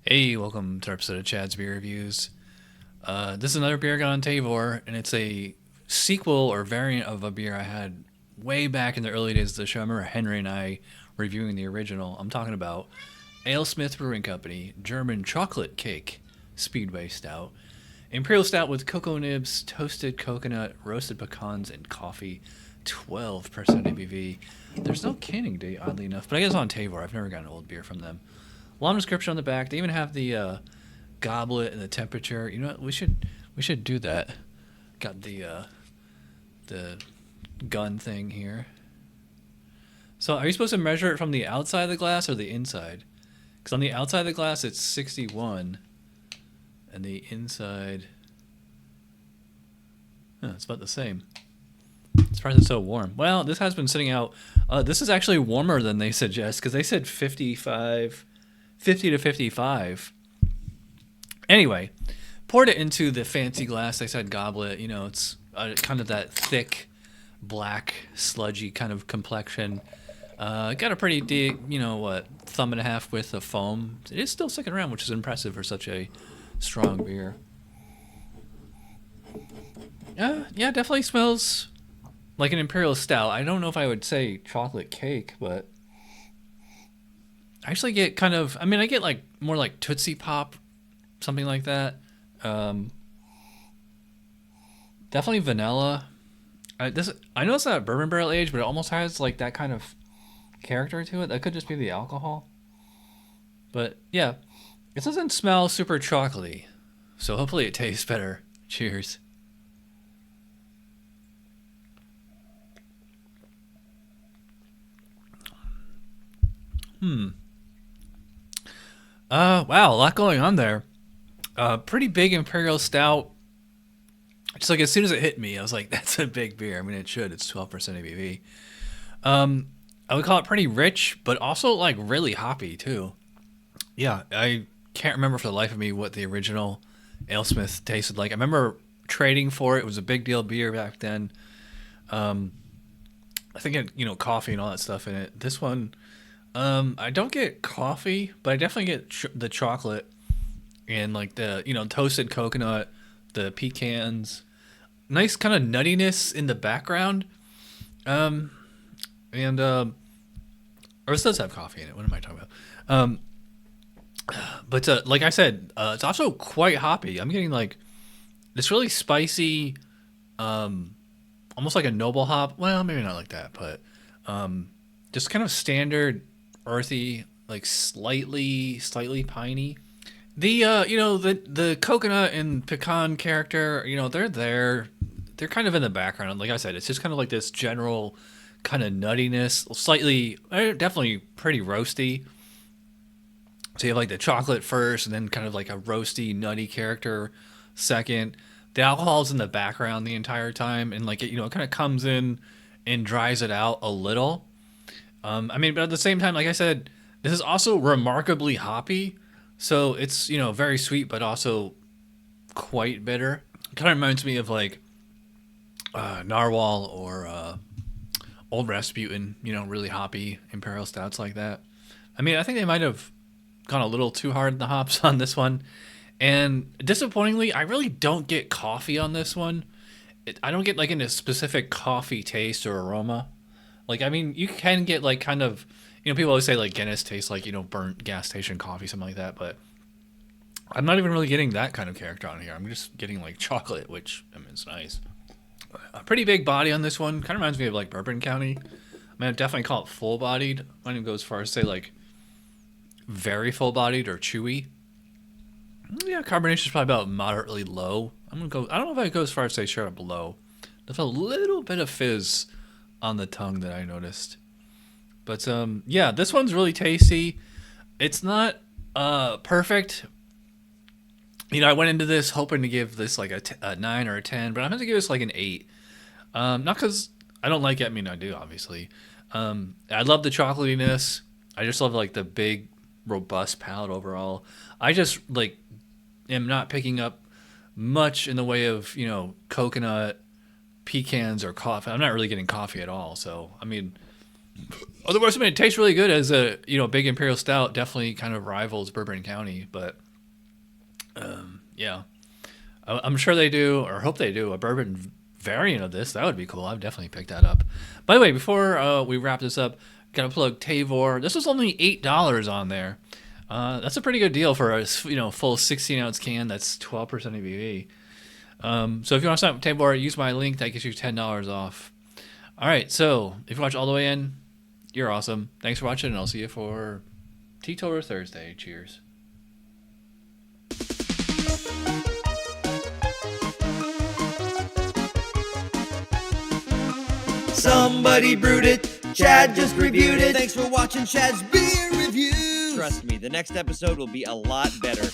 Hey, welcome to our episode of Chad's Beer Reviews. This is another beer I got on 𝓑𝓻, and it's a sequel or variant of a beer I had way back in the early days of the show. I remember Henry and I reviewing the original. I'm talking about Alesmith Brewing Company, German chocolate cake, Speedway Stout. Imperial Stout with Cacao Nibs, toasted coconut, roasted pecans, and coffee. 12% ABV. There's no canning date, oddly enough, but I guess it's on 𝓑𝓻. I've never gotten an old beer from them. Long description on the back. They even have the goblet and the temperature. You know what? We should do that. Got the gun thing here. So are you supposed to measure it from the outside of the glass or the inside? Because on the outside of the glass it's 61, and the inside, it's about the same. It's surprised it's so warm. Well, this has been sitting out. This is actually warmer than they suggest because they said 50 to 55. Anyway, poured it into the fancy glass. They said goblet. You know, it's kind of that thick, black, sludgy kind of complexion. Got a pretty deep, 1.5 width of foam. It is still sticking around, which is impressive for such a strong beer. Yeah, definitely smells like an Imperial Stout. I don't know if I would say chocolate cake, but I actually get I get like more like Tootsie Pop, something like that. Definitely vanilla. I know it's not bourbon barrel aged, but it almost has like that kind of character to it. That could just be the alcohol. But yeah, it doesn't smell super chocolatey, so hopefully it tastes better. Cheers. Wow, a lot going on there. Pretty big Imperial Stout. Just like as soon as it hit me, I was like, that's a big beer. I mean, it should. It's 12% ABV. I would call it pretty rich, but also like really hoppy too. Yeah, I can't remember for the life of me what the original Alesmith tasted like. I remember trading for it. It was a big deal beer back then. I think it, coffee and all that stuff in it. This one, I don't get coffee, but I definitely get the chocolate and like the toasted coconut, the pecans, nice kind of nuttiness in the background, and or this does have coffee in it. What am I talking about? But like I said, it's also quite hoppy. I'm getting like this really spicy, almost like a noble hop. Well, maybe not like that, but just kind of standard earthy, like slightly piney. The the coconut and pecan character, they're there. They're kind of in the background. Like I said, it's just kind of like this general kind of nuttiness, slightly, definitely pretty roasty. So you have like the chocolate first, and then kind of like a roasty, nutty character second. The alcohol's in the background the entire time, and like it kind of comes in and dries it out a little. But at the same time, like I said, this is also remarkably hoppy. So it's, very sweet, but also quite bitter. It kind of reminds me of like Narwhal or Old Rasputin, really hoppy Imperial Stouts like that. I mean, I think they might have gone a little too hard in the hops on this one. And disappointingly, I really don't get coffee on this one. I don't get like a specific coffee taste or aroma. Like, I mean, you can get like kind of, people always say like Guinness tastes like, burnt gas station coffee, something like that. But I'm not even really getting that kind of character on here. I'm just getting like chocolate, which, I mean, it's nice. A pretty big body on this one. Kind of reminds me of like Bourbon County. I mean, I'd definitely call it full bodied. I might even go as far as say like very full bodied or chewy. Yeah, carbonation is probably about moderately low. I don't know if I go as far as say straight up low. There's a little bit of fizz on the tongue that I noticed. But yeah, this one's really tasty. It's not perfect. I went into this hoping to give this like a 9 or a 10, but I'm going to give this like an 8. Not because I don't like it. I mean, I do, obviously. I love the chocolatiness. I just love like the big, robust palate overall. I just like am not picking up much in the way of, coconut, pecans, or coffee. I'm not really getting coffee at all. So, I mean, Otherwise, I mean, it tastes really good as a big Imperial Stout. Definitely kind of rivals Bourbon County, but yeah, I'm sure they do, or hope they do, a bourbon variant of this. That would be cool. I'd definitely pick that up. By the way, before we wrap this up, gotta plug Tavor. This was only $8 on there. That's a pretty good deal for a full 16-ounce can. That's 12% ABV. So if you want to sign up with Tavor, use my link. That gets you $10 off. All right. So if you watch all the way in, you're awesome. Thanks for watching, and I'll see you for Teetotaler Thursday. Cheers. Somebody brewed it. Chad just reviewed it. Thanks for watching Chad's Beer Review. Trust me, the next episode will be a lot better.